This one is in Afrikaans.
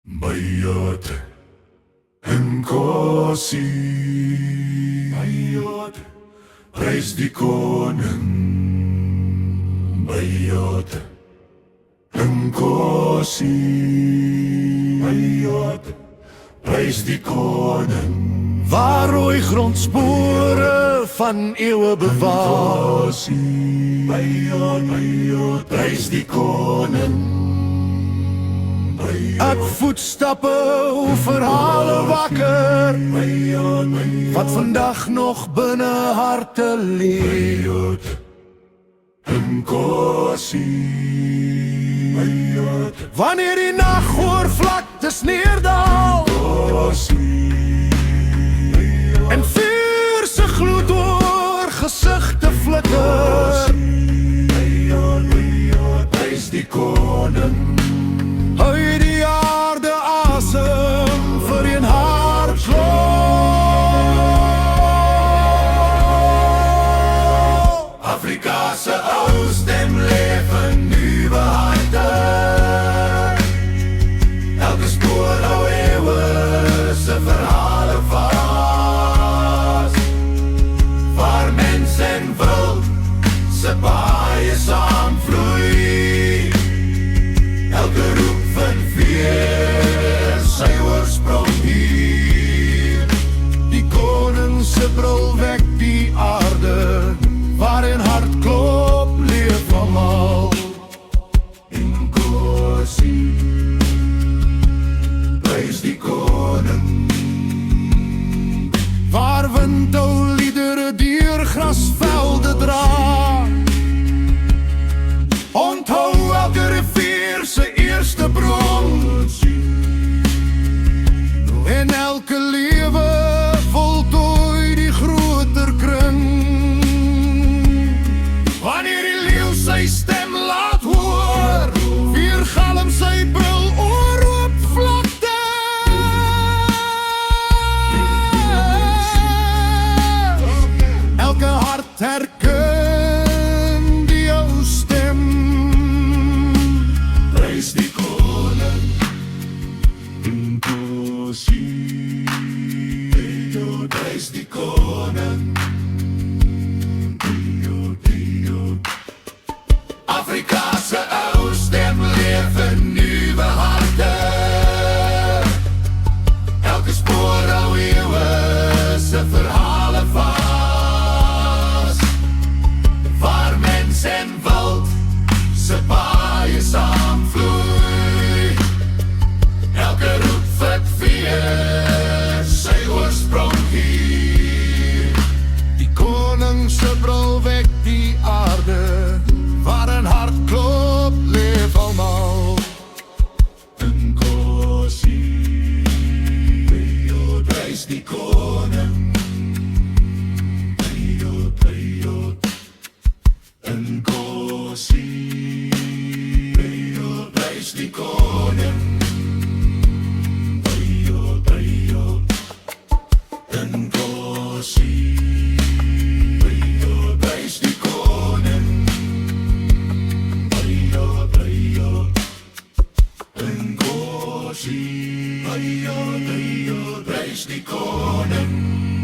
Bayat Nkosi, Bayat, prys die koning. Bayat Nkosi, Bayat, prys die koning. Waar rooi grondspore van eeuwe bewaar. Bayat, Bayat, prys die koning. Ek voetstappe hoe verhale wakker, wat vandag nog binne harte leef. Bayat Nkosi, Bayat Wanneer die nag oor vlaktes neerdal en vuur se gloed oor gesigte flikker, prys die koning. hou die aarde asem vir een hartklop. Afrika se ou stem leef in nuwe harte. Elke spoor hou eeuwe se verhale vas, waar mens en wild se paaie saamvloei. Elke roep van weer sy oorsprong hier. Die koning se brul wek die aarde, waarin hartklop leef almal. Nkosi, prys die koning. Waar windhou liedere deur grasvelde dra, onthou elke rivier se eerste bron, en elke lewe voltooi die groter kring. Wanneer die leeu sy stem laat hoor, weergalm sy brul oor oop vlakte. Elke hart herken die ou stem. Prys die koning. Nkosi, prys die koning. Afrika se ou stem leef in nuwe harte. Elke spoor hou eeuwe se verhale vas, waar mens en wild se paaie saamvloei. Elke roep wat weer sy oorsprong hier. Die koning se brul wek die aarde, waar een hartklop leef almal. Nkosi, prys die koning. Nkosi, prys die koning. Nkosi, prys die koning. Nkosi, prys die koning.